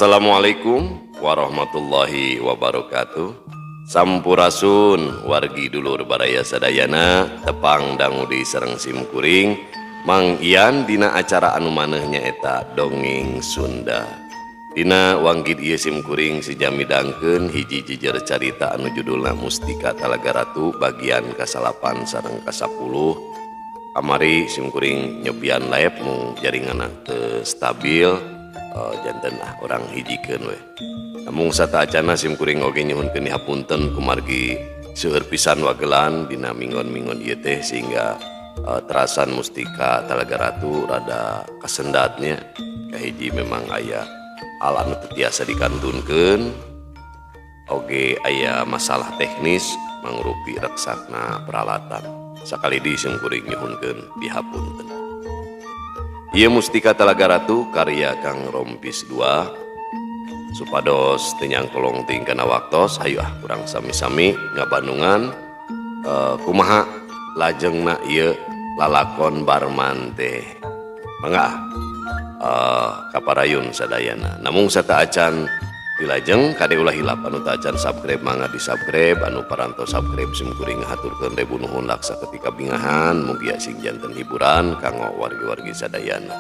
Assalamualaikum warahmatullahi wabarakatuh. Sampurasun wargi dulur baraya sadayana tepang dangudi sareng simkuring Mang Ian dina acara anu manehnya eta dongeng Sunda. Dina wanggid ieu simkuring sijamidangkeun hiji jejer carita anu judulna Mustika Talaga Ratu bagian ka-8 sareng ka-10. Amari simkuring nyobian live nu jaringanna teu stabil. Janten orang hijikeun we. Namung sataacana simkuring oge nyuhunkeun hapunten kumargi seueur pisan wagelan dina mingon-mingon ieu teh sehingga terasan Mustika Talaga Ratu rada kasendatnya. Kahiji memang aya hal anu teu tiasa dikantunkeun. Oge aya masalah teknis mangrupi reksakna peralatan. Sakali di simkuring nyuhunkeun dihapunten. Ieu Mustika Talaga Ratu karya Kang Rompis II supados teu nyangkolong ting kana waktos hayu urang sami-sami ngabandungan kumaha lajengna ieu lalakon Barman teh mangga kaparayun sadayana. Namung sataacan dilajeng kade ulah hilap anu teu acan subscribe mangga di subscribe, anu parantos subscribe simkuring ngahaturkeun rebu nuhun laksa ketika bingahan mugia sing janten hiburan kanggo wargi-wargi sadayana.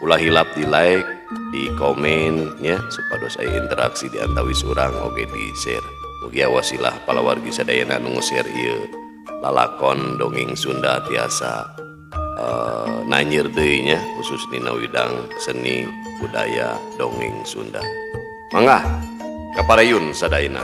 Ulah hilap di like, di komen nya supados aya interaksi di antawis urang oge di share. Mugia wasilah pala wargi sadayana anu nge-share ieu lalakon dongeng Sunda tiasa nanyir deui nya khusus dina widang seni budaya dongeng Sunda. Mangga kaparayun sadayana.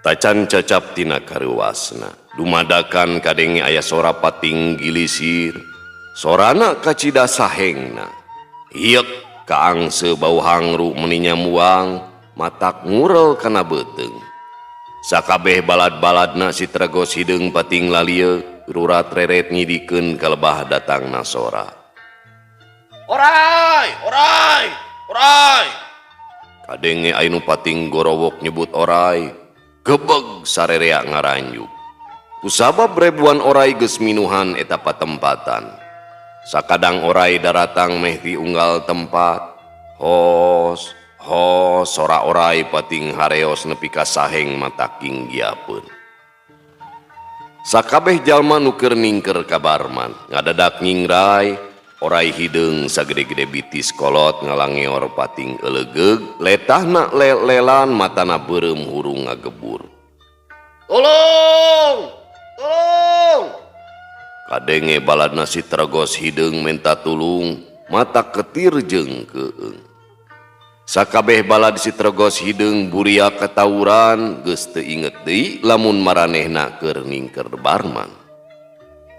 Tacan cacap tina karuasna dumadakan kadenge aya sora pating gilisir sorana kacida sahengna hiek kaangse bau hangru meninya muang matak ngurel kana beuteng sakabeh balad-baladna si tregos hideung pating lalieu rurat reret ngidikeun kalebah datangna sora. Orai orai orai kadenge aya nu pating gorowok nyebut orai gebeg sarerea ngaranjuk kusabab ribuan orai geus minuhan eta patempatan. Sakadang orai daratang meh di unggal tempat hos sora orai pating hareos nepi ka saheng mataking giapeun. Sakabeh jalma nu keur ningker ka Barman ngadadak nyingrai orai hideung sagede-gede bitis kolot ngalangeor pating elegeg letahna lelan matana beureum hurung ngagebur. Tolong kadenge baladna si tregos hideung menta tulung mata ketir jeung keung. Sakabeh balad si tregos hideung buria katawuran geus teu inget deui lamun maranehna keur ningker Barman.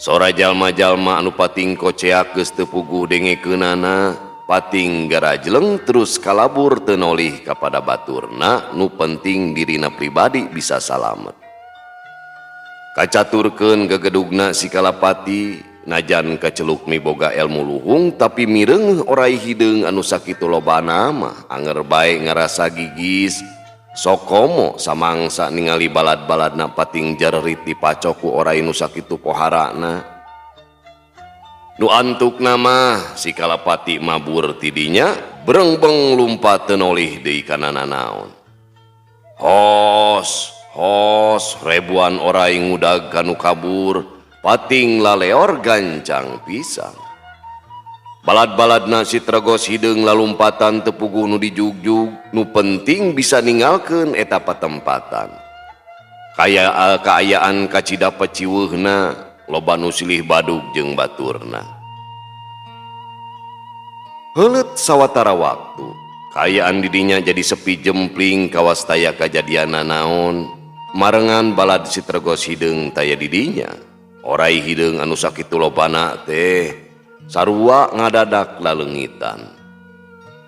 Sora jalma-jalma anu pating koceak geus teu puguh dengekeunana pating garajleng terus kalabur teu nolih kapada baturna nu penting dirina pribadi bisa salamet. Kacaturkeun gegedugna si kalapati najan kaceluk miboga elmu luhung tapi mireng orai hideung anu sakitu lobana mah anger bae ngarasa gigis sokomo samangsa ningali balad-baladna pating jarerit dipacok ku orai nu sakitu poharana. Nu antukna mah si kalapati mabur tidinya berengbeng lumpat teu nolih deui kana nanaon. Hos ribuan orai ngudag kanu kabur pating laleor gancang pisang. Balad-baladna si tregos hideung lalumpatan teu puguh nu dijugjug nu penting bisa ninggalkeun eta patempatan. Kaayaan kacida peciweuhna loba nu silih badug jeung baturna. Heuleut sawatara waktu kaayaan didinya jadi sepi jempling kawas taya kajadianna naon. Marengan balad si tregos hideung taya didinya orai hideung anu sakitu lobana teh sarua ngadadak laleungitan.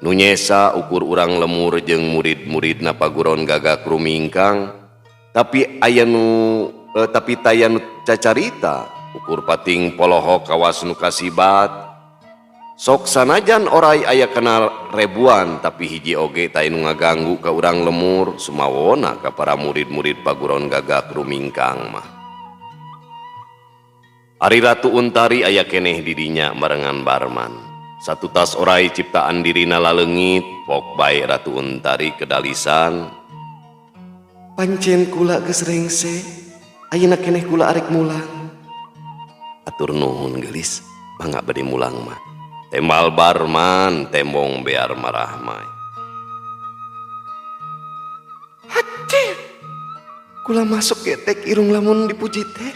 Nu nyesa ukur urang lemur jeung murid-muridna paguron gagak rumingkang tapi taya nu cacarita ukur pating polohok kawas nu kasibat Sok sanajan orai aya kena rebuan tapi hiji oge ta anu ngaganggu ka urang lemur sumawona ka para murid-murid paguron Gagak Rumingkang mah. Ari Ratu Untari aya keneh didinya barengan Barman. Satu tas orai ciptaan dirina laleungit pok bae Ratu Untari kedalisan. Pancen kula geus rengse, ayeuna keneh kula arek mulang. Atur nuhun geulis, mangga bade mulang mah. Tembal Barman, tembong bear marah mah. Hacir, kula masuk getek irung lamun dipuji teh.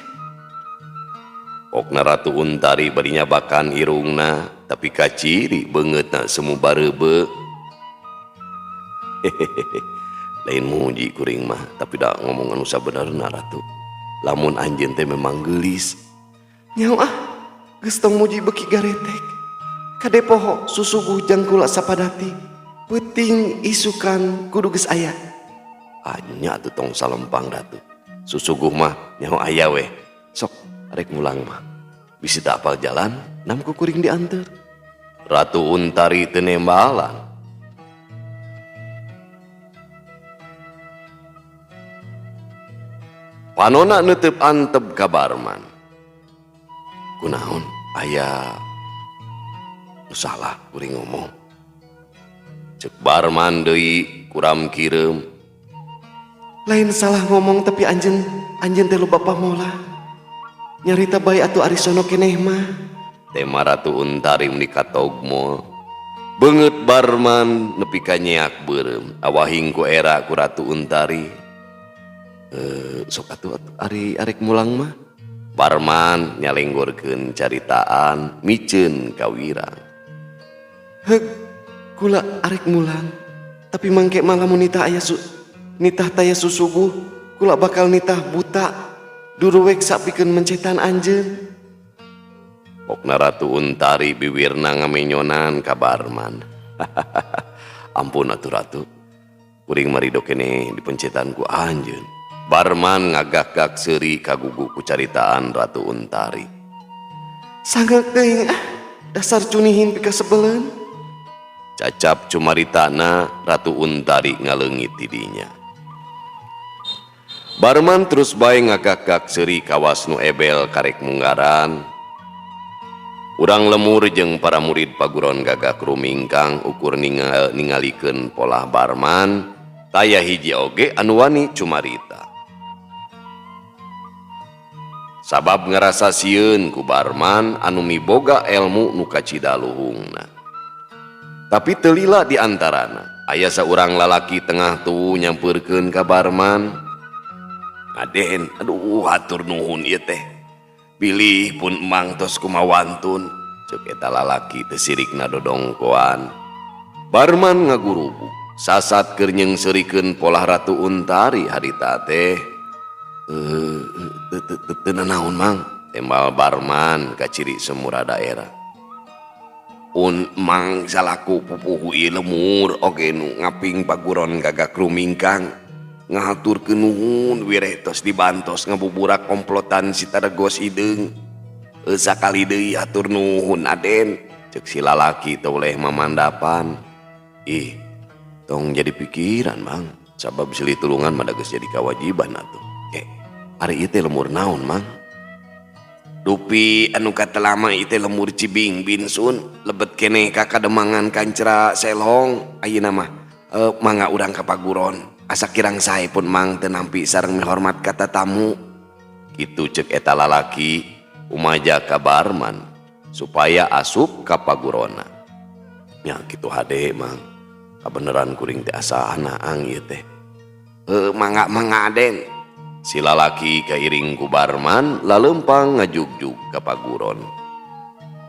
Pokna Ratu Untari badinya bakan irungna, tapi kaciri beungeutna semu barebe. Hehehe, lain muji kuring mah, tapi da ngomong anu sabenerna Ratu. Lamun anjeun teh memang geulis. Nyaho geus tong muji beki garetek. Kade poho susuguh jang kula sapadati. Peuting isukan kudu geus aya. Anya atuh tong salempang Ratu. Susuguh mah nyaho aya weh. Sok arek mulang mah. Bisi tak apal jalan, nam ku kuring dianter. Ratu Untari teu nembalan. Panona neuteup antep ka Barman. Kunaon aya salah kuring ngomong. Cek Barman deui kuram kireum. Lain salah ngomong tapi anjeun teh loba pamola. Nyarita bae atuh ari sono keneh mah. Tema Ratu Untari menika togmo. Beungeut Barman nepi ka nyeak beureum. Awahing ku era ku Ratu Untari. Sok atuh ari arek mulang mah. Barman nyalenggorkeun caritaan miceun ka wirang. Heug, kula arek mulang. Tapi mangke malamun nitah taya susuguh, kula bakal nitah buta. Duruwek sapikeun mencetan anjeun. Pokna Ratu Untari biwirna ngamenyonan ka Barman. Ampun atuh Ratu. Kuring marido keneh dipencetan ku anjeun. Barman ngagak-gak seuri kagugu ku caritaan Ratu Untari. Sangeuk teuing dasar cunihin pika sebeleun. Cacap cumaritana Ratu Untari ngaleungit tidinya. Barman terus bae ngagak-gak seuri kawas nu ebel karek munggaran. Urang lemur jeung para murid paguron Gagak Rumingkang ukur ningalikeun polah Barman, taya hiji oge anu wani cumarita. Sabab ngerasa sieun ku Barman anu miboga elmu nu kacida luhungna. Tapi teu lila di antarana aya saurang lalaki tengah tuh nyampeurkeun ka Barman. Aden, aduh hatur nuhun ieu teh. Pilih pun emang tos kumawantun. Ceuk eta lalaki teu sirikna dodongkoan. Barman ngagurubu, sasat keur nyeungseurikeun polah Ratu Untari harita teh. Teu naon mang, tembal Barman ka ciri semura daerah. Mang salaku pupuh ieu lemur oge nu ngaping paguron Gagak Rumingkang. Ngahaturkeun nuhun wireh tos dibantos ngabuburak komplotan si Tadegos Hideung. Sakali deui atur nuhun Aden, ceuk si lalaki teu oleh mamandapan. Ih, tong jadi pikiran Mang, sabab silih tulungan mah geus jadi kawajiban atuh. Ari ieu teh lemur naon Mang? Dupi anu katelama ieu teh lemur Cibing Binsun, lebet keneh ka kademangan kancra Selong. Ayeuna mah mangga urang ka paguron. Asa kirang sae pun Mang teu nampi sareng mihormat ka tatamu. Kitu ceuk eta lalaki umaja ka Barman supaya asup ka pagurona. Nya kitu hade Mang. Kabeneran kuring teh asa naang ieu teh. Mangga Aden. Si lalaki kairing ku Barman laleumpang ngajugjug ka paguron.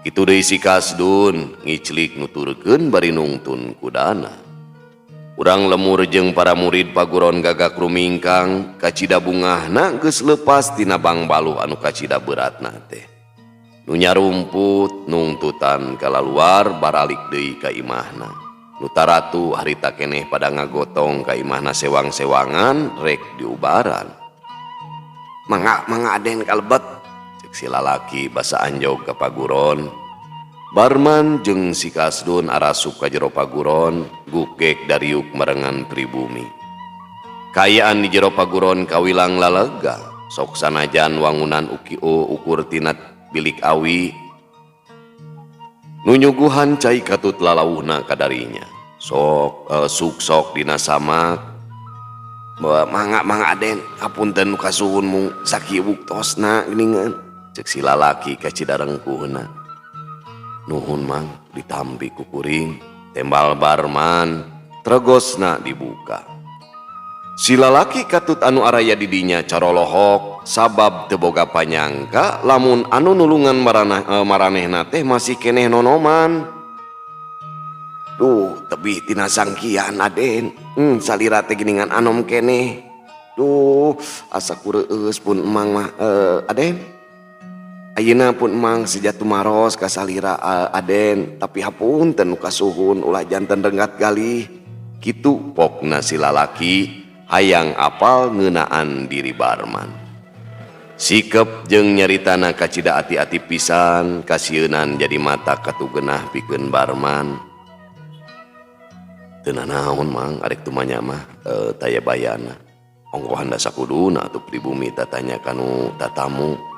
Kitu deui si Kasdun ngiclik nuturkeun bari nungtun kudana. Urang lemur jeung para murid paguron Gagak Rumingkang kacida bungahna geus leupas tina bangbaluh anu kacida beratna teh. Nu nyarumput nungtutan kalaluar baralik deui ka imahna. Nu taratu harita keneh pada ngagotong ka imahna sewang-sewangan rek diubaran. Mangga Aden kalebet, ceuk si lalaki basa anjog ka paguron. Barman jeung si Kasdun arasup ka jero paguron, gukek dariuk marengan pribumi. Kayaan di jero paguron kawilang lalega, sok sanajan wangunan ukur tina bilik awi, nunyuguhan cai katut lalauhna kadarinya. Suksok dina samak, mangga Aden, hapunten nu kasuhun mung sakieu buktosna geuningan, ceuk si lalaki ka cidarengkuhna. Nuhun mang, ditampi ku kuring, tembal barman, tregosna dibuka. Si lalaki katut anu araya didinya carolohok, sabab teu boga panyangka lamun anu nulungan maranehna teh masih keneh nonoman. Duh, tebih tina sangkian Aden, salira teh geuningan anom keneh. Duh, asa kureueus pun emang mah Aden. Ayeuna pun emang sejatu maros ka salira Aden, tapi hapunten nu kasuhun ulah janten renggat galih. Kitu pokna si lalaki hayang apal ngeunaan diri barman. Sikep jeung nyaritana kacida ati-ati pisan, kasieun jadi mata katugenah pikeun barman. Teu naon mang arek tumanya mah taya bayana. Ongkohan da sakuduna atuh pribumi tatanya kanu tatamu.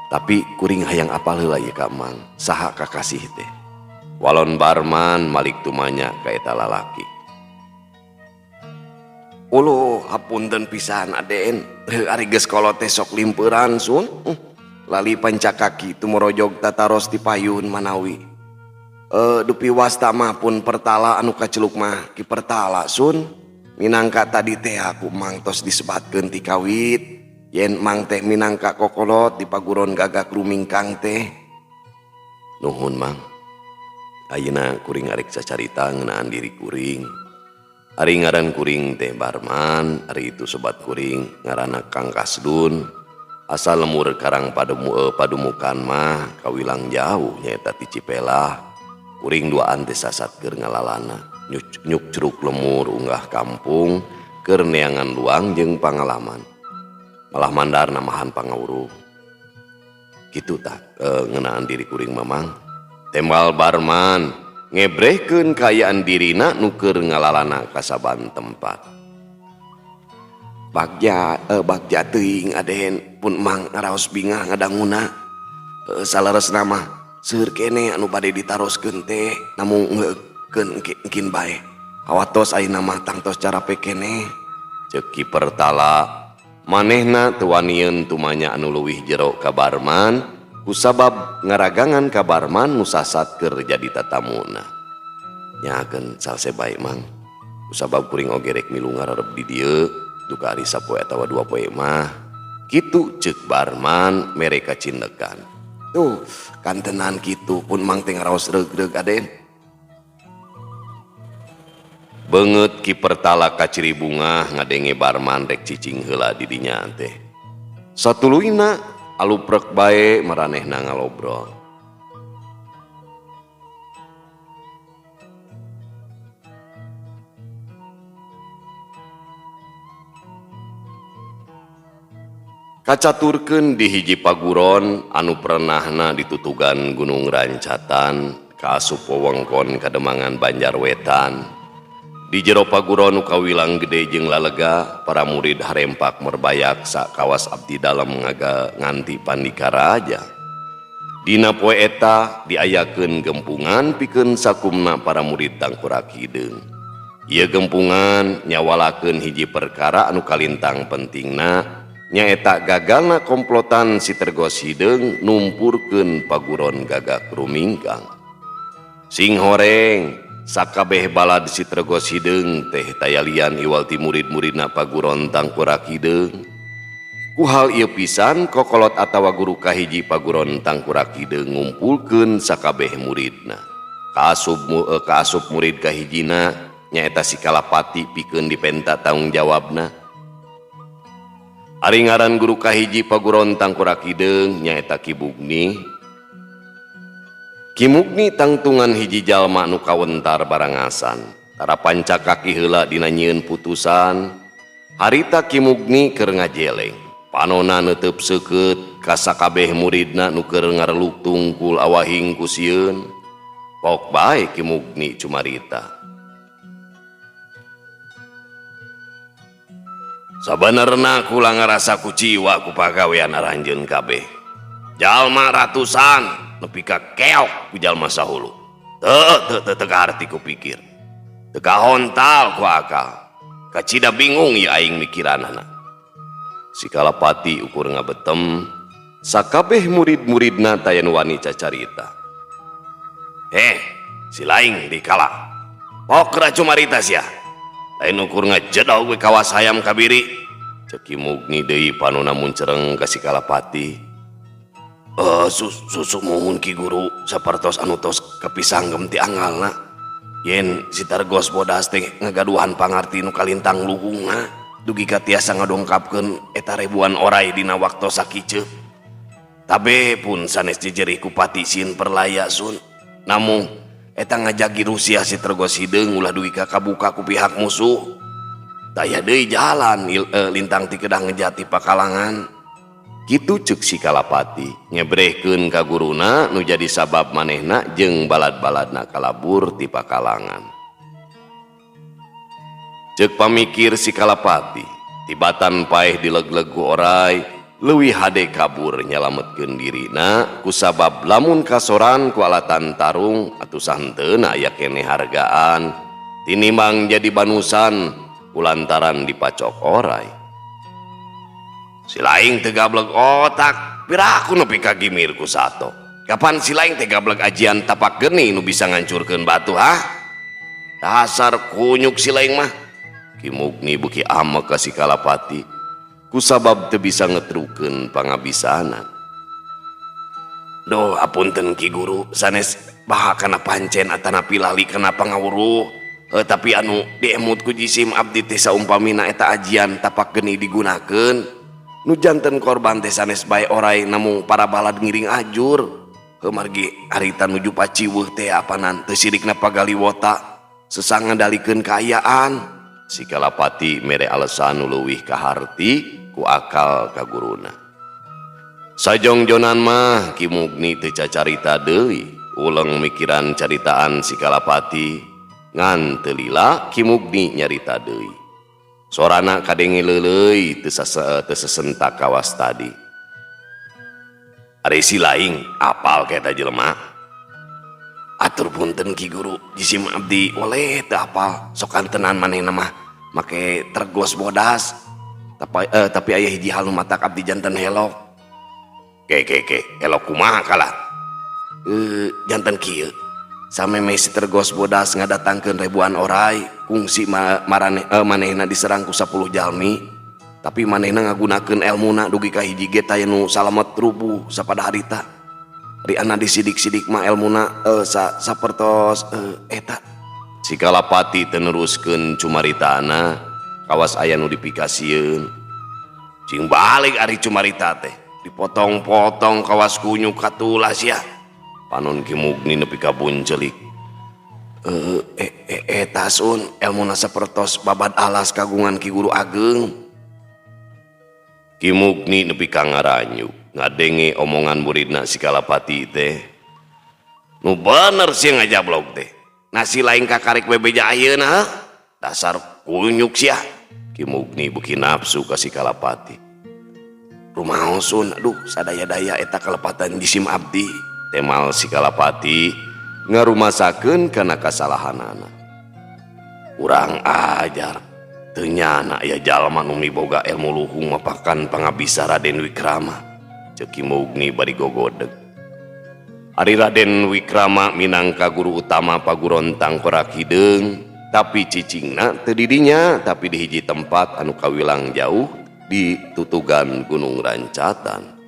Tapi kuring hayang apal heula ieu ka mang, saha kakasih teh. Walon barman malik tumanya ka eta lalaki. Uluh hapunten pisan Aden, ari geus kolot teh sok limpeuran sun. Lali pancakaki tumorojog tataros di payun manawi. Dupi wasta mah pun pertala anu kaceluk mah ki pertala sun. Minangka tadi teh aku mang tos disebatkeun ti kawit. Yen mang teh minangka kokolot di paguron gagak rumingkang teh. Nuhun mang, ayeuna kuring arek sacarita ngeunaan diri kuring. Ari ngaran kuring teh barman, ari itu sobat kuring ngaranna Kang Kasdun. Asal lemur karang padumukan mah kawilang jauh nyaeta ti Cipelah. Kuring duaan teh sasat keur ngalalana, nyuk curug lemur unggah kampung keur neangan luang jeung pangalaman. Malah mandar namahan pangawuruh. Kitu tak ngeunaan diri kuring mamang. Tembal barman ngebrehkeun kayaan dirina nu keur ngalalana ka saban tempat. Bagja teuing Aden, pun mang ngaraos bingah ngadanguna. Saleresna mah seueur keneh anu bade ditaroskeun teh, namung ngeukeun engkin bae. Awatos ayeuna mah tangtos carape keneh. Ceuk Ki Pertala, manehna teu wanieun tumanya anu leuwih jero ka barman, kusabab ngaragangan ka barman nu sasat keur jadi tatamuna. Nyakeun salse bae mang, kusabab kuring oge rek milu ngararep di dieu, duka ari sapoe atawa 2 poe mah. Kitu ceuk barman mere kacindekan. Tuh, kantenan kitu pun mang teh ngaraos reug-reug Aden. Beungeut Ki Pertala kaciri bunga ngadenge barman rek cicing heula di dinya teh. Satuluyna aluprek bae maranehna ngalobrol. Kacaturkeun di hiji paguron anu pernahna ditutugan Gunung Rancatan kaasup wewengkon Kademangan Banjarwetan. Di jero paguron nu kawilang gede jeung lalega, para murid harempak merbayak sak kawas abdi dalem nganti pandikaraja. Dina poe eta diayakeun gempungan pikeun sakumna para murid Tangkurak Hideung. Ieu gempungan nyawalakeun hiji perkara anu kalintang pentingna, nyaeta gagalna komplotan si Tergos Hideung numpurkeun paguron gagak rumingkang. Sing horeng sakabeh balad si Tergos Hideung teh tayalian iwal ti murid-muridna paguron Tangkurak Hideung. Ku hal ieu pisan kokolot atawa guru kahiji paguron Tangkurak Hideung ngumpulkeun sakabeh muridna. Kaasup murid kahijina nyaeta si Kalapati pikeun dipenta tanggung jawabna. Ari ngaran guru kahiji paguron Tangkurak Hideung nyaeta Ki Bugni. Ki Mugni tangtungan hiji jalma nu kawentar barangasan, tara pancakaki heula dina nyieun putusan. Harita Ki Mugni keur ngajeleng, panonna neuteup seukeut ka sakabeh muridna nu keur ngareluk tungkul awahing ku sieun. Pok bae Ki Mugni cumarita. Sabenerna kula ngarasa kuciwa ku pagawean aranjeun kabeh. Jalma ratusan nepi ka keok ku jalma sahulu. Teu arti ku pikir. Teu kahontal ku akal. Kacida bingung ya aing mikiranana. Si Kalapati ukur ngabetem, sakabeh murid-muridna tayan wani cacarita. Si laing dikala. Pokra cumarita sia. Lain ukur ngajedog we kawas hayam kabiri. Cek Ki Mugni deui panuna muncereng ka si Kalapati. Susu muhun Ki Guru sapertos anu tos kepisanggem ti angalna. Yen si Targos Bodas teh ngagaduhan pangarti nu kalintang luhungna. Dugi ka tiasa ngadongkapkeun eta ribuan orai dina waktu sakiceuk. Tabe pun sanes jejerih ku pati sieun perlaya sun. Namun eta ngajagi Rusia si Targos hideung ulah dugi ka kabuka ku pihak musuh. Daya deui jalan lintang ti kedah ngejati pakalangan. Kitu ceuk si Kalapati ngebrehkeun ka guruna nu jadi sabab manehna jeung balad-baladna kalabur ti pakalangan. Ceuk pamikir si Kalapati tibatan paeh dileg-leg ku orai leuwih hade kabur nyalametkeun dirina kusabab lamun kasoran ku alatan tarung atuh santeuna aya keneh hargaan tinimbang jadi banusan kulantaran dipacok orai. Si laing teu gablek otak piraku nepi ka gimir ku sato. Kapan si laing teh gablek ajian tapak geni nu bisa ngancurkeun batu ha? Dasar kunyuk si laing mah. Ki Mugni beuki amek ka si Kalapati kusabab teu bisa ngetrukeun pangabisanan. Doh apunten Ki Guru sanes baha kana pancen atanapi lali kana pangawuruh. Tapi anu diemut ku jisim abdi teh saumpamina eta ajian tapak geni digunakeun nu janten korban teh sanes bae orai namung para balad ngiring ajur. Margi harita nuju paciweuh teh apanan teu sirikna pagaliwota sesang ngadalikeun kaayaan. Si Kalapati mere alesan nu leuwih kaharti ku akal ka guruna. Sajongjonan mah Ki Mugni teu cacarita deui uleng mikiran caritaan si Kalapati. Ngan teu lila Ki Mugni nyarita deui. Sorana kadenge leuleuy teu sesentak kawas tadi. Ari si laing apal keta jelema. Atur punten Ki Guru, jisim abdi oleh teu apal. Sok antenan manehna mah make Targos Bodas. Tapi aya hiji hal nu matak abdi janten helok. Ke helok kumaha kala? Janten kieu. Sameme si Targos Bodas ngadatangkeun ribuan orai kungsi manehna diserang ku 10 jalmi tapi manehna ngagunakeun elmuna dugi ka hiji ge taya nu salamet rubuh sapada harita ri ana disidik-sidik mah elmuna sapertos eta. Si Kalapati teu neruskeun cumaritana kawas aya nu dipikasieun cing balik ari cumarita teh dipotong-potong kawas kunyuk katulas ya. Panon Ki Mugni nepi ka buncelik. Eta sun elmuna sapertos babad alas kagungan Ki Guru Ageng. Ki Mugni nepi ka ngaranyu ngadenge omongan muridna si Kalapati teh. Nu bener sih ngajablog teh. Nasi lain kakarek bebeja ayeuna dasar kunyuk sia. Ki Mugni beuki nafsu ka si Kalapati. Rumaosun aduh sadaya-daya eta kalepatan jisim abdi. Temal si Kalapati ngarumasakeun kana kasalahanana. Urang ajar teu nyana aya jalma nu miboga ilmu luhung mapakan pangabisa Raden Wikrama. Ceuk Ki Mugni bari gogodeg. Ari Raden Wikrama minangka guru utama paguron Tangkorak Hideung, tapi cicingna teu di dinya tapi di hiji tempat anu kawilang jauh di tutugan Gunung Rancatan.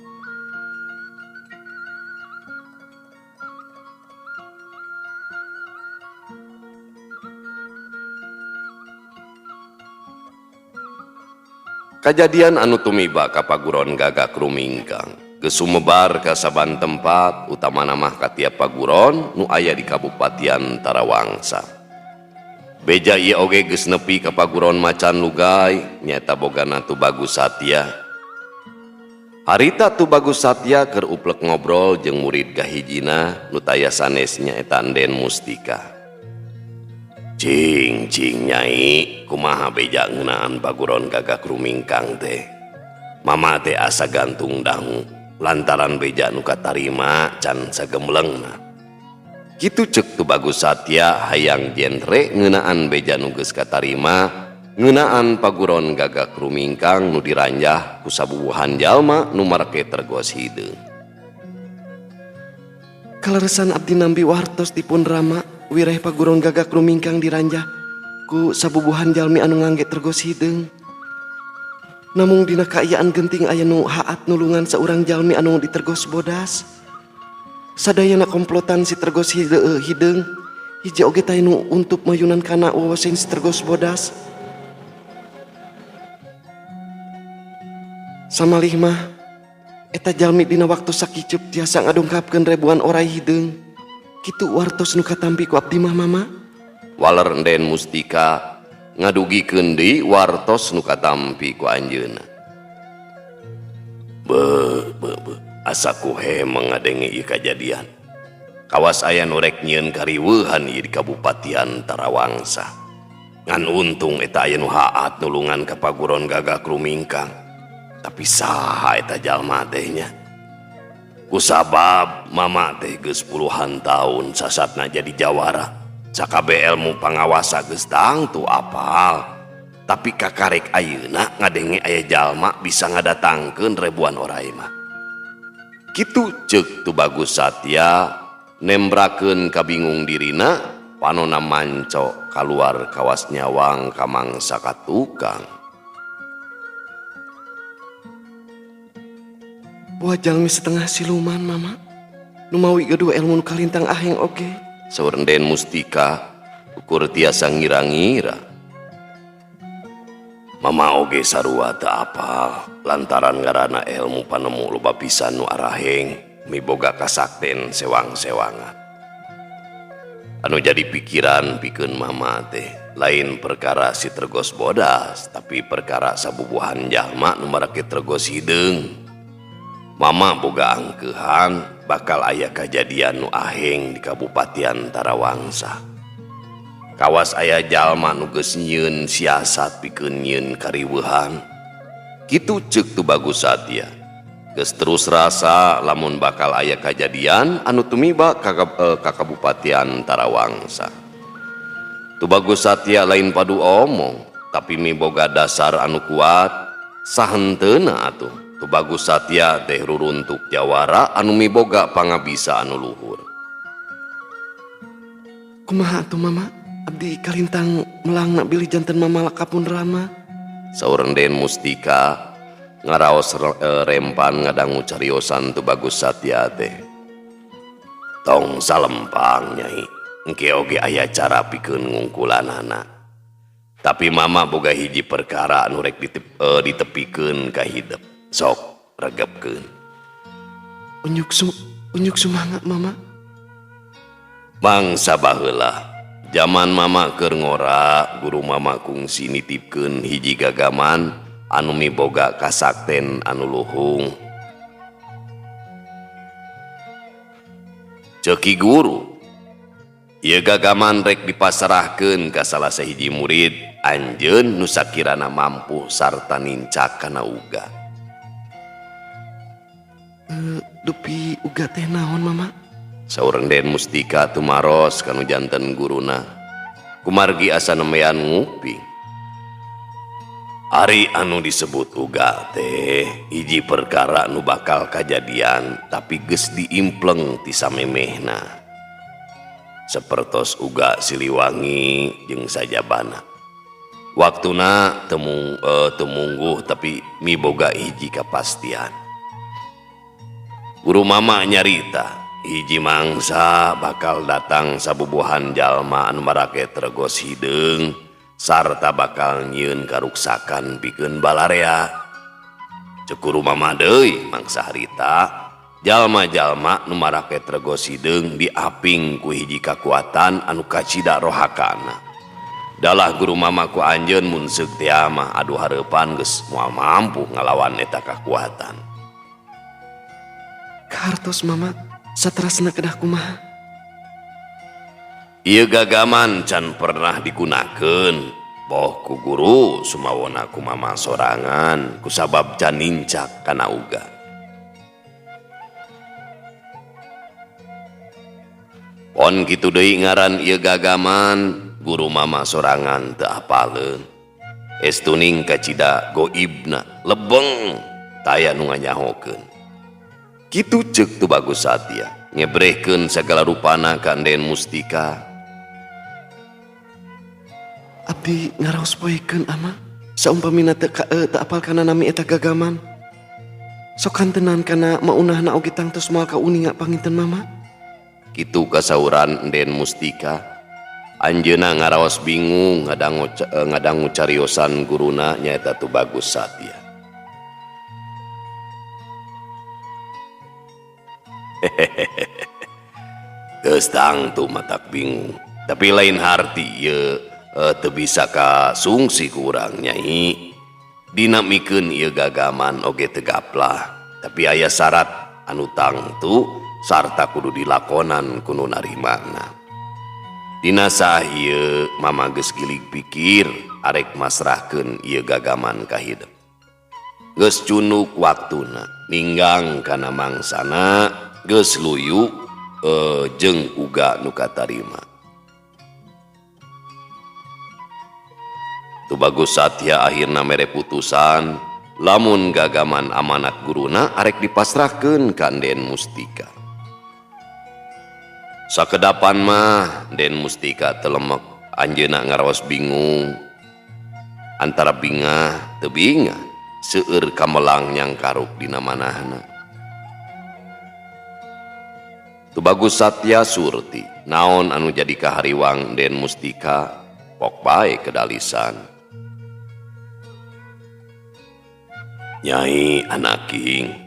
Kajadian anu tumiba ka paguron Gagak Rumingkang geus sumebar ka saban tempat utamana mah ka tiap paguron nu aya di Kabupatian Tarawangsa. Beja ieu oge geus nepi ka paguron Macan Lugay nyaeta bogana Tu Bagus Satya. Harita tu Bagus Satya keur uplek ngobrol jeung murid kahijina nu taya sanesnya eta Den Mustika. Cing Nyai, kumaha beja ngeunaan paguron Gagak Rumingkang teh? Mama teh asa gantung dangu lantaran beja nu katarima can sagemlengna. Kitu ceuk tu Bagus Satya hayang genre ngeunaan beja nu geus katarima ngeunaan paguron Gagak Rumingkang nu diranjah ku sabubuhan jalma nu marake tergos hideung. Kaleresan abdi nampi wartos dipun rama wireh paguron Gagak Rumingkang diranjah ku sabubuhan jalmi anu ngangge tergos hideung. Namung dina kaayaan genting aya nu haat nulungan saurang jalmi anu ditergos bodas. Sadayana komplotan si tergos hideung hiji oge teh nu untuk mayunan kana wawasan si tergos bodas. Samalih mah eta jalmi dina waktu sakicep tiasa ngadongkapkeun ribuan orai hideung. Kitu wartos nu katampi ku abdi mah Mama. Waler Den Mustika ngadugikeun deui wartos nu katampi ku anjeunna. Asa kuhe mengadenge ieu kajadian. Kawas aya nu rek nyieun kariweuhan ieu di Kabupatian Tarawangsa. Ngan untung eta aya nu haat nulungan ka paguron Gagak Rumingkang. Tapi saha eta jalma teh nya? Kusabab mama teh geus puluhan tahun sasatna jadi jawara. Sakabe ilmu pangawasa geus tangtu apal. Tapi kakarek ayeuna ngadenge aya jalma bisa ngadatangkeun ribuan orai mah. Kitu ceuk tu Bagus Satya nembrakeun kabingung dirina panonna manco kaluar kawas nyawang ka mangsa katukang. Buah jalmi setengah siluman Mama. Nu mawi gadua ilmu nu kalintang aheng oge. Saur Den Mustika ukur tiasa ngira-ngira. Mama oge sarua teu apal lantaran ngaranna ilmu panemu loba pisan nu araheng miboga kasakten sewang-sewangan. Anu jadi pikiran pikeun mama teh lain perkara si tergos bodas tapi perkara sabubuhan jalma nu marake tergos hideung. Mama boga angkeuhan bakal aya kajadian nu aheng di Kabupatian Tarawangsa. Kawas aya jalma nu geus nyieun siasat pikeun nyieun kariweuhan. Kitu ceuk tu Bagus Satya. Geus terus rasa lamun bakal aya kajadian anu tumiba ka Kabupatian Tarawangsa. Tu Bagus Satya lain padu omong, tapi miboga dasar anu kuat sahenteuna atuh. Tu Bagus Satya teh ruruntuk jawara anu miboga pangabisa anu luhur. Kumaha atuh Mama? Abdi kalintang melangna bilih janten Mama lakapun rama. Saur Den Mustika ngaraos rempan ngadangu cariosan tu Bagus Satya teh. Tong salempang Nyai, engke oge aya cara pikeun ngungkulanana. Tapi Mama boga hiji perkara anu rek ditepikeun ka hidep. Sok regepkeun. Unyuk sumangga Mama. Mangsa baheula zaman Mama keur ngora guru Mama kungsi nitipkeun hiji gagaman anu miboga kasakten anu luhung. Ceki guru, ieu gagaman rek dipasarahkeun ka salah sahiji murid anjeun nu sakirana mampu sarta nincak kana uga. Dupi uga teh naon Mama? Saur Den Mustika tumaros kanu janten guruna. Kumargi asa nemean nguping. Ari anu disebut uga teh hiji perkara nu bakal kajadian tapi geus diimpleng ti samemehna. Sapertos uga Siliwangi jeung sajabana. Waktuna teu mungguh tapi miboga hiji kapastian. Guru Mama nyarita hiji mangsa bakal datang sabubuhan jalma anu marake tergos hideung sarta bakal nyieun karuksakan pikeun balarea. Ceuk Guru Mama deui mangsa harita jalma-jalma nu marake tergos hideung diaping ku hiji kakuatan anu kacida rohakana. Dalah Guru Mama ku anjeun mun seuk teh mah adu hareupan geus moal mampu ngalawan eta kakuatan. Kahartos mama saterasna kedah kumaha. Ieu gagaman can pernah digunakeun boh ku guru sumawona ku mama sorangan kusabab can nincak kana uga. Pon kitu deui ngaran ieu gagaman guru mama sorangan teu apaleun. Estuning kacida goibna lebeng taya nu nganyahokeun. Kitu ceuk Tu Bagus Satya ngebrehkeun sagala rupana ka Den Mustika. Abdi ngaraos poekeun ama saumpamina teu apal kana nami eta gagaman. Sok kantenan kana maunahna oge tangtos moal ka uninga panginten mama. Kitu kasauran Den Mustika. Anjeuna ngaraos bingung ngadangu cariosan guruna nyaeta Tu Bagus Satya. Geus tangtu matak bingung, tapi lain harti ieu teu bisa kasungsi ku urang Nyai. Dina mikeun ieu gagaman oge teu gaplah, tapi aya syarat anu tangtu sarta kudu dilakonan ku nu narimana. Dina sahieu mama geus gilig pikir arek masrahkeun ieu gagaman ka hideung. Geus cunuk waktuna ninggang kana mangsana geus luyu jeung uga nu katarima. Tu Bagus Satya akhirna mere putusan lamun gagaman amanat guruna arek dipasrahkeun ka Den Mustika. Sakedapan mah Den Mustika telemek anjeuna ngaraos bingung. Antara bingah teu bingah seueur kamelang nyangkaruk dina manahna. Tu Bagus Satya surti naon anu jadi kahariwang Den Mustika pok bae kedalisan. Nyai anaking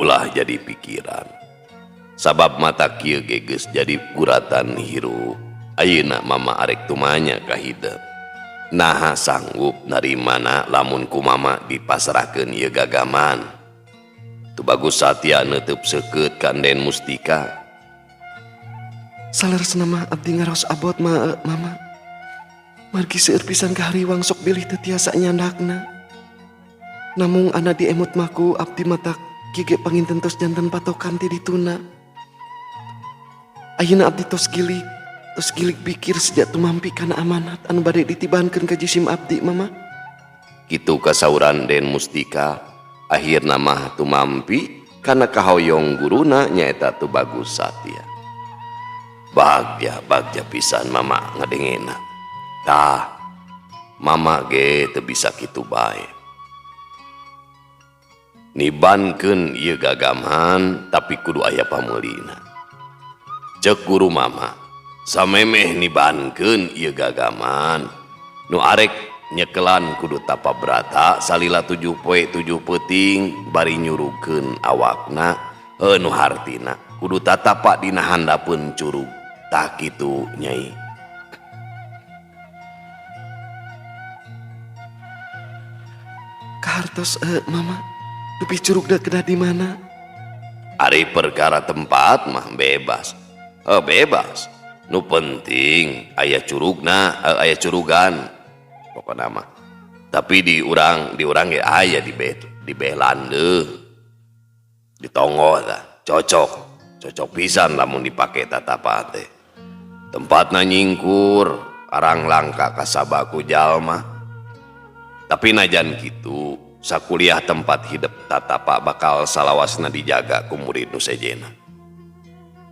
ulah jadi pikiran. Sabab mata kieu ge geus jadi guratan hirup. Ayeuna mama arek tumanya ka hideung. Naha sanggup narimana lamun ku mama dipasrahkeun ieu gagaman. Tu Bagus Satya neuteub seukeut ka Den Mustika. Salaresna mah abdi ngaraos abot mama. Margi seueur pisan kahariwang sok bilih teu tiasa nyandakna. Namung ana diemut maku abdi matak gige panginten tos janten patokan ti dituna. Ayeuna abdi tos gilig pikir sejak tumampi kana amanat anu bade ditibankeun ka jisim abdi mama. Kitu kasauran Den Mustika akhirna mah tumampi kana kahoyong guruna nyaeta Tu Bagus Satya. Bagja pisan mama ngadengena. Tah mama ge teu bisa kitu bae. Nibankeun ieu gagaman tapi kudu aya pameulina. Cek guru mama, samemeh nibankeun ieu gagaman, nu arek nyekelan kudu tapa brata salila 7 poe 7 peuting bari nyurukeun awakna nu hartina kudu tatapa dina handapeun curug. Tah kitu Nyai. Kahartos mama, dupi curug da kedah di mana? Ari perkara tempat mah bebas. Bebas. Nu penting aya curugna, aya curugan. Pokona mah. Tapi di urang ge aya di behlande. Di tonggo tah. Cocok pisan lamun dipake tatapa teh. Tempatna nyingkur, arang langka kasabaku jalma. Tapi najan kitu, sakuliah tempat hidup tatapa bakal salawasna dijaga ku murid nu sejena.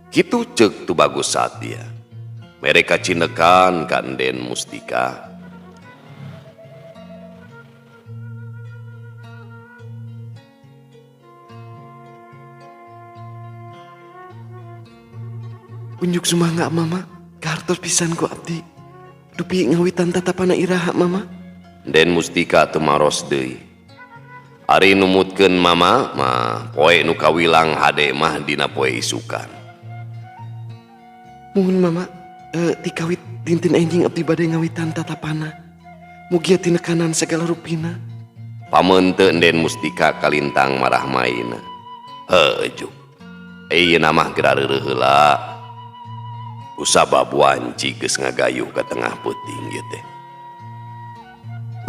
Kitu ceuk Tu Bagus Satya. Mereka cinekan ka Den Mustika. Unjuk sumangga mama, kahartos pisan ku abdi. Dupi ngawitan tatapana iraha mama. Den Mustika teu maros deui. Ari numutkeun mama mah poe nu kawilang hade mah dina poe isukan. Muhun mama, tikawit dinten enjing abdi bade ngawitan tatapana. Mugia tinekanan segala rupina. Pameun teu Den Mustika kalintang marah maina. Hejuk. Ieu nama gerareureun heula. Kusabab wanci geus ngagayuh ka tengah peuting ieu teh.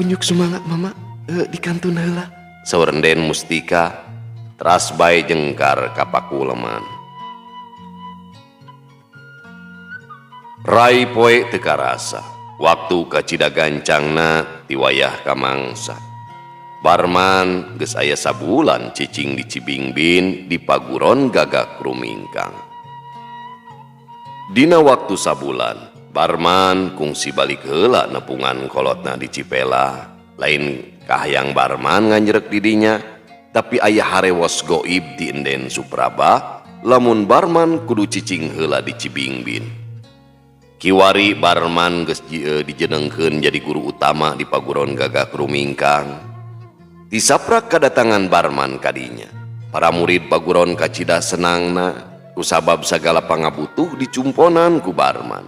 Unjuk semangat mama, di kantun heula. Saur Enden Mustika teras bae jengkar ka pakuleman. Rai poe teu karasa, waktu kacida gancangna ti wayah kamangsa. Barman geus aya sabulan cicing di Cibingbin di paguron Gagak Rumingkang. Dina waktu sabulan, Barman kungsi balik heula nepungan kolotna di Cipela. Lain kahyang Barman nganjerek didinya, tapi aya harewos goib di Enden Supraba, lamun Barman kudu cicing heula di Cibingbin. Kiwari Barman geus dijenengkeun jadi guru utama di paguron Gagak Rumingkang. Disaprak kedatangan Barman kadinya. Para murid paguron kacida senangna, kusabab sagala pangabutuh dicumponan ku Barman.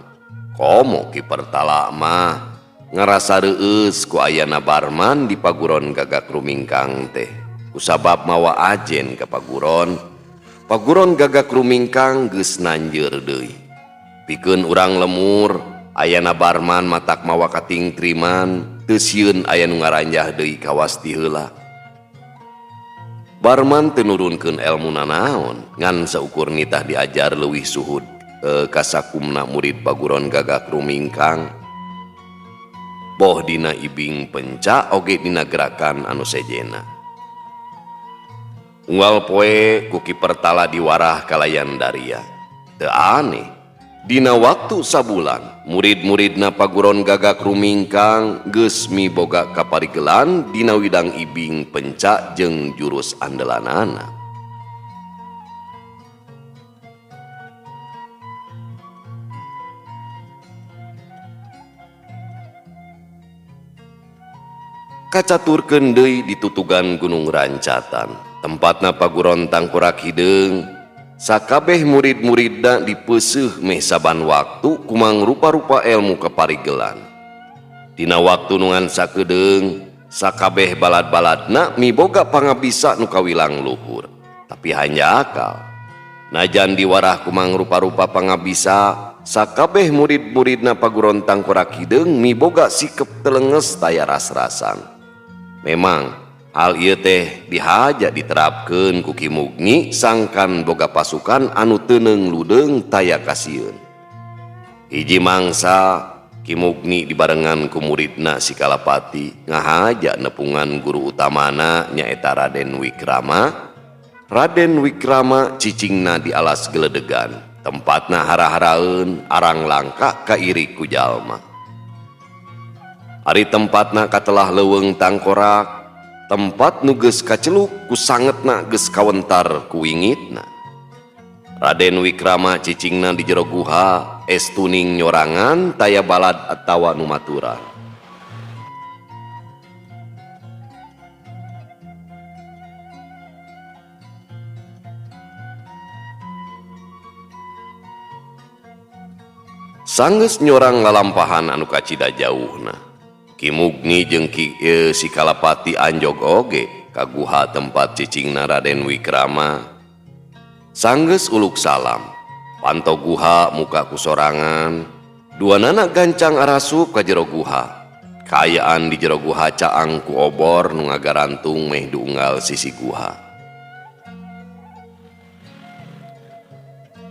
Komo ki pertala mah ngarasa reueus ku ayana Barman di paguron Gagak Rumingkang teh. Kusabab mawa ajen ke paguron. Paguron Gagak Rumingkang geus nanjeur deui. Pikeun urang lemur, ayana Barman matak mawa kating triman, teu sieun aya nu ngaranjah deui kawasti heula. Barman teu nurunkeun elmuna naon, ngan saukur nitah diajar leuwih suhud kasakumna murid paguron Gagak Rumingkang. Boh dina ibing penca oge dina gerakan anu sejena. Unggal poe ku kiper tala diwarah kalayan daria. Teu aneh. Dina waktu sabulan, murid-muridna paguron Gagak Rumingkang geus miboga kaparigelan dina widang ibing penca jeung jurus andelanana. Kacaturkeun deui di tutugan Gunung Rancatan, tempatna paguron Tangkorak Hideung. Sakabeh murid-muridna dipeuseuh meh saban waktu kumang rupa-rupa ilmu kaparigelan. Dina waktu nungan sakedeung, sakabeh balad-baladna miboga pangabisa nu kawilang luhur, tapi hanya akal. Najan diwarah kumang rupa-rupa pangabisa, sakabeh murid-muridna paguron Tangkorak Hideung miboga sikep telenges taya ras-rasan. Memang hal ieu teh dihaja diterapkeun ku Ki Mugni sangkan boga pasukan anu teuneng ludeung taya kasieun. Hiji mangsa Ki Mugni dibarengan ku muridna si Kalapati ngahaja nepungan guru utamana nyaeta Raden Wikrama. Raden Wikrama cicingna di alas geledegan, tempatna hara-haraeun arang langkah kairi ku jalma. Ari tempatna katelah leuweung Tangkorak, tempat nu geus kaceluk ku sangetna geus kawentar ku wingitna. Raden Wikrama cicingna di jero guha, estuning nyorangan taya balad atawa numaturan. Sanggeus nyorang lalampahan anu kacida jauhna, Ki Mugni jeung si Kalapati anjog oge ka guha tempat cicingna Raden Wikrama. Sanggeus uluk salam, panto guha muka kusorangan, duanana gancang arasup ka jero guha. Kaayaan di jero guha caang ku obor nu ngagarantung meh diunggal sisi guha.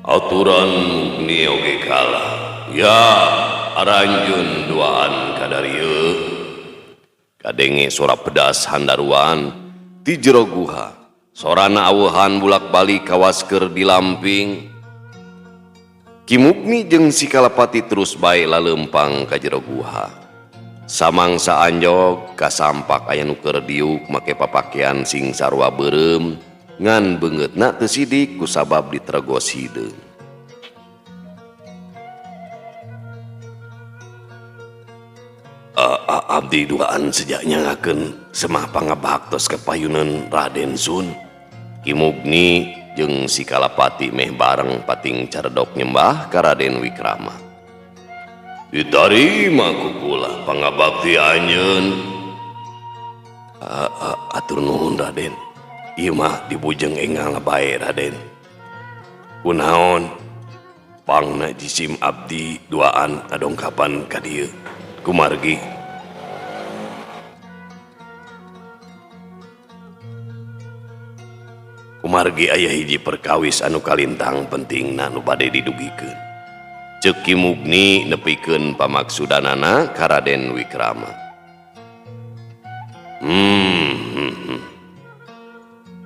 Aturan Mugni oge kalah, ya aranjeun duaan kadarieu. Kadenge sora pedas handaruan ti jero guha. Sorana aweuhan bulak-balik kawasker di lamping. Ki Mugni jeung si Kalapati terus bae laleumpang ka jero guha. Samangsa anjog kasampak aya nu keur diuk make papakean sing sarua beureum ngan beungeutna teu sidik kusabab diteregos hideung. Abdi duaan sejak nyangakeun semah pangabaktos kepayunan Raden Sun. Ki Mugni jeung si Kalapati meh bareng pating caredok nyembah ka Raden Wikrama. Ditarima ku kula pangabakti anjeun. Atur nuhun Raden. ieu mah dibujeng engal bae Raden. Kunaon? Pangna jisim abdi duaan adongkapan ka dieu. Kumargi. Kumargi aya hiji perkawis anu kalintang pentingna nu bade didugikeun. Ceuk Ki Mugni nepikeun pamaksudanana ka Raden Wikrama.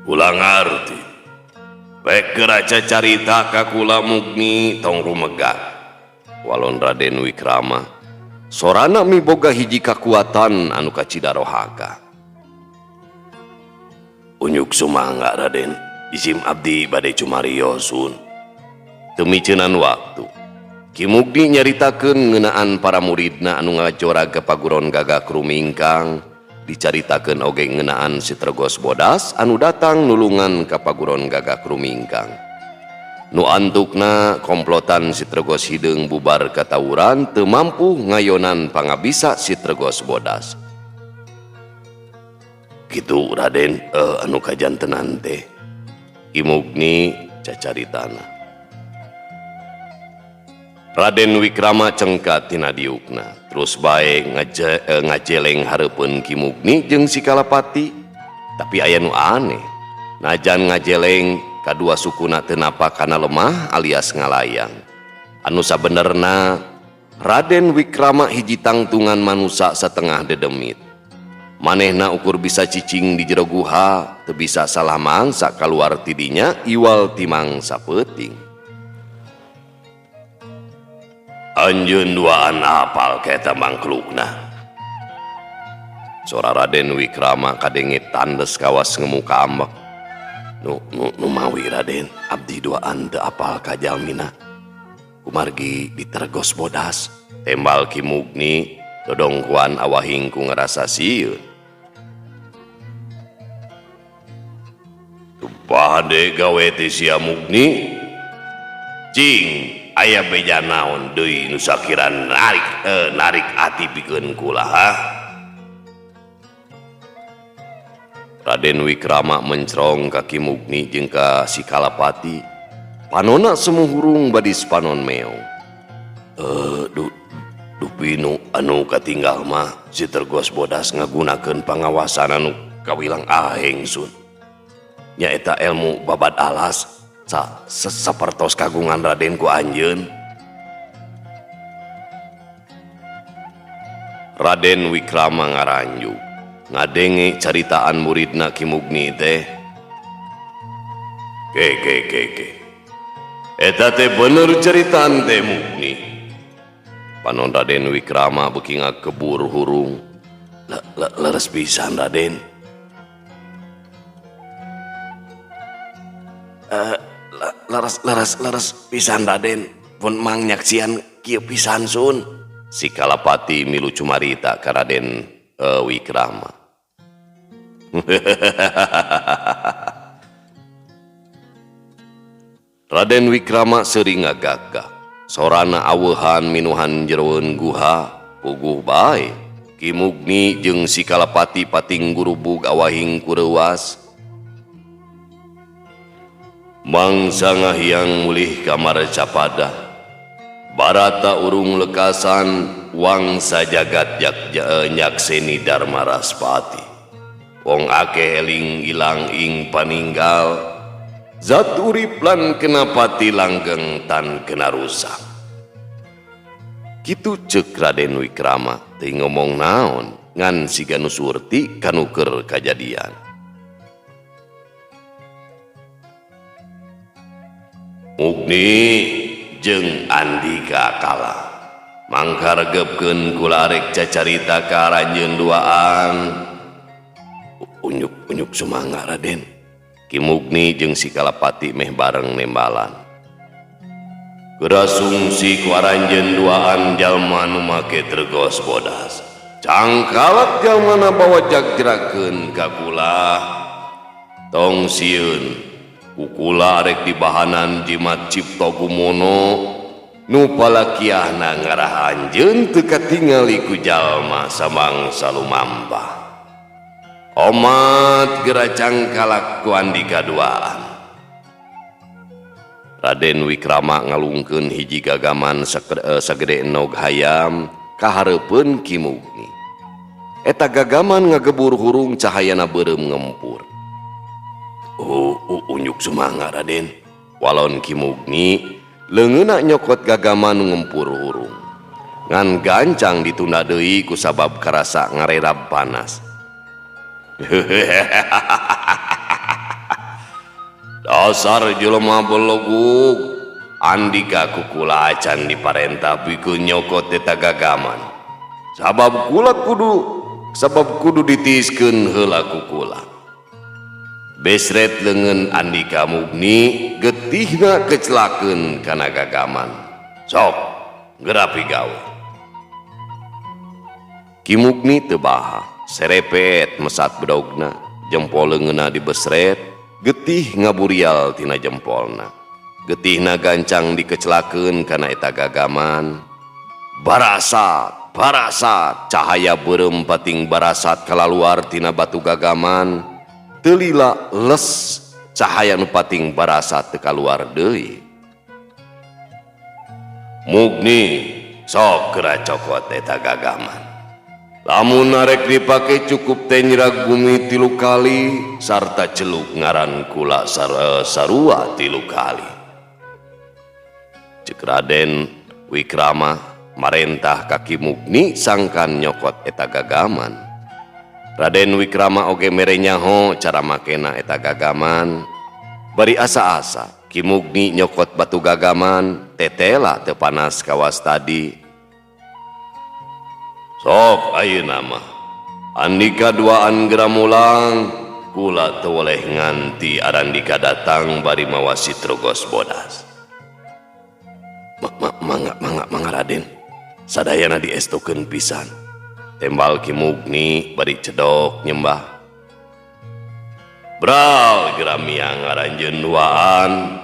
Kula ngarti. Baik geraca carita ka kula Mugni tong rumegah. Walon Raden Wikrama, sorana miboga hiji kakuatan anu kacidarohaka. Unyuk sumangga Raden, isim abdi bade cumariosun. Temiceunan waktu, Ki Mugni nyaritakeun ngeunaan para muridna anu ngajora ka paguron Gagak Rumingkang, dicaritakeun oge ngeunaan Sitragos Bodas anu datang nulungan ka paguron Gagak Rumingkang. Nu antukna komplotan Sitragos Hideung bubar katawuran teu mampu ngayonan pangabisa Sitragos Bodas. Kitu Raden, anu kajantenan teh. Ki Mugni cacaritana. Raden Wikrama cengkat tina diukna, terus bae ngajeleng hareupeun Ki Mugni jeung si Kalapati. Tapi aya nu aneh, najan ngajeleng kadua sukuna teu napa kana lemah alias ngalayang. Anu sabenerna Raden Wikrama hiji tangtungan manusa satengah dedemit. Manehna ukur bisa cicing di jero guha, teu bisa salah mangsa kaluar tidinya iwal timang sapeuting. Anjeun duaan apal kaeta mangklukna. Sora Raden Wikrama kadenge tandes kawas ngemuka ambek. Nu mawi Raden, abdi duaan teu apal ka jalmina. Kumargi ditergos bodas, tembal Ki Mugni dodongkuan awahing ku ngerasa sieun. Pade gawe ti sia Mugni cing aya beja naon deui nu sakiran narik ati pikeun kula ha. Raden Wikrama mencrong ka Ki Mugni jeung ka si Kalapati, panonna semuhurung badis panon meong. Dupinu anu katinggal mah Sitragos Bodas ngagunakeun pangawasan anu kawilang aheng sun. Nyaeta ilmu babat alas sapertos kagungan Raden ku anjeun. Raden Wikrama ngaranjuk ngadenge caritaan muridna Ki Mugni teh. Ke. Eta teh bener caritaan teh Mugni. Panon Raden Wikrama beuki ngakebur hurung. Leres pisan Raden. Leres pisan Raden, pun mang nyaksian kieu pisan sun. Si Kalapati milu cumarita ka Raden Wikrama. Raden Wikrama seuring ngagagah, sorana aweuhan minuhan jeroeun guha, puguh bae. Ki Mugni jeung si Kalapati pating gurubug awahing kureuwas. Mangsa ngahiang mulih kamar capada, barata urung lekasan wangsa jagat nyakseni Dharma Raspati. Wong akeh eling ilang ing paninggal, zat urip lan kena pati langgeng tan kena rusak. Kitu ceuk Raden Wikrama teu ngomong naon ngan siga nu surti kanu keur kajadian. Mugni jeung Andika kalah mangkaregepkeun kula arek cacarita ka ranjeun duaan. Unyuk sumangga Raden. Ki Mugni jeung si Kalapati meh bareng nembalan. Gerasungsi ku ranjeun duaan jalma nu make Tergos Bodas. Cangkalak jalmana bawa jagjerakeun ka kula. Tong sieun kukula arek di bahanan jimat Cipto Gumono nu palakiahna ngarah anjeun teu katingali ku jalma samangsa lumampah. Omat geracang kalak ku Andika duaan. Raden Wikrama ngalungkeun hiji gagaman sagede enog hayam kahareupeun Ki Mugni. Eta gagaman ngagebur hurung cahayana beureum ngempur. Unyuk sumangga Raden. Walon Ki Mugni leungeuna nyokot gagaman ngempur hurung. Ngan gancang ditunda deui ku sabab karasa ngarerab panas. Dasar jelema beloguk, Andika kukula acan diparentah pikeun nyokot eta gagaman. Sabab kudu ditiiskeun heula kukula. Besret leungeun Andika Mugni getihna kecelakeun kana gagaman. Sok, gerapi gawe. Ki Mugni teu baha, serepet mesat bedogna, jempol leungeunna dibesret, getih ngaburial tina jempolna. Getihna gancang dikecelakeun kana eta gagaman. Barasat cahaya beureum pating barasat kalaluar tina batu gagaman. Teu lila les cahaya nu pating barasat teu kaluar deui. Mugni sok geura cokot eta gagaman. Lamun arek dipake cukup teh nyirag bumi 3 kali sarta celuk ngaran kula sarua 3 kali. Ceuk Raden Wikrama marentah ka Ki Mugni sangkan nyokot eta gagaman. Raden Wikrama oge mere nyaho cara makena eta gagaman. Bari asa-asa Ki Mugni nyokot batu gagaman tetela teu panas kawas tadi. Sok ayeuna mah Andika duaan geura mulang, kula teu woleh nganti Arandika datang bari mawa Sitrogos bodas. Mangga Raden, sadayana diestukeun pisan. Tembal Ki Mugni bari cedok nyembah. Bral geura miang aranjeun duaan.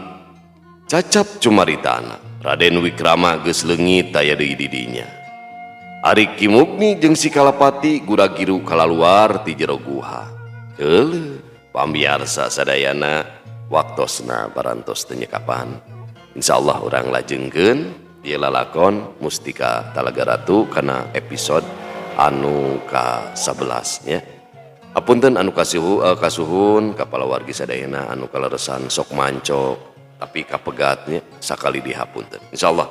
Cacap cumaritana, Raden Wikrama geus leungit aya deui di dinya. Ari Ki Mugni jeung si Kalapati gura-giru kalaluar ti jero guha. Heuleuh, pamiarsa sadayana waktosna barantos teu nyekapan. Insyaallah urang lajengkeun ieu lalakon Mustika Talaga Ratu kana episode anu ka-11 nya. Apunten anu kasuhun kapala wargi sadayana anu kaleresan sok mancok tapi kapegatnya sakali dihapunten. Insyaallah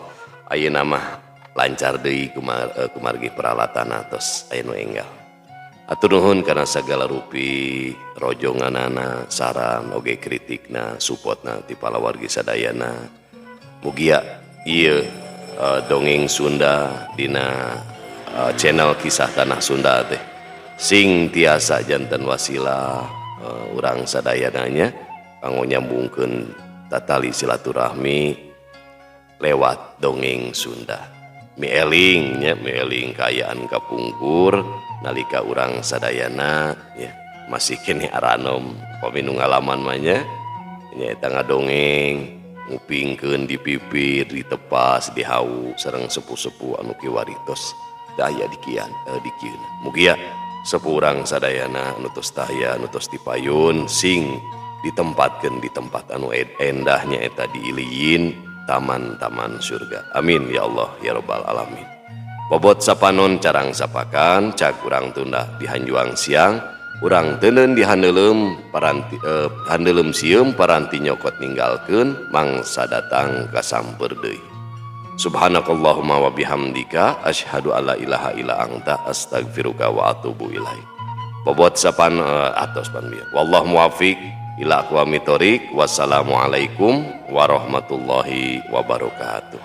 ayeuna mah lancar deui kumargi peralatan atos aya nu enggal. Atur nuhun kana sagala rupi rojonganana, saran oge kritikna, supportna ti palawargi sadayana. Mugia ieu dongeng Sunda dina channel Kisah Tanah Sunda teh sing tiasa janten wasilah urang sadayananya kanggo nyambungkeun tatali silaturahmi lewat dongeng Sunda. Mieling kayaan kapungkur nalika urang sadayana ya masih kene aranom paminu ngalaman mah nya nyaeta ngadongeng ngupingkeun di pipir di tepas di hau sareng sepuh-sepuh anu kiwaritos daya dikian dikieun mugia sepuh urang sadayana anu tos tahya anu tos dipayun sing ditempatkeun di tempat anu endahnya eta diiliin taman-taman surga. Amin ya Allah ya rabbal alamin. Bobot sapanon carang sapakan cak urang tunda di hanjuang siang, urang teuneun di handeulem paranti handeulem sieum paranti nyokot ninggalkeun mangsa datang ka samper deui. Subhanakallahumma wa bihamdika asyhadu alla ilaha illa anta astaghfiruka wa atubu ilaik. Bobot sapan atos panbiar. Wallahu muwaffiq ila aqwamit thoriq. Wassalamualaikum warahmatullahi wabarakatuh.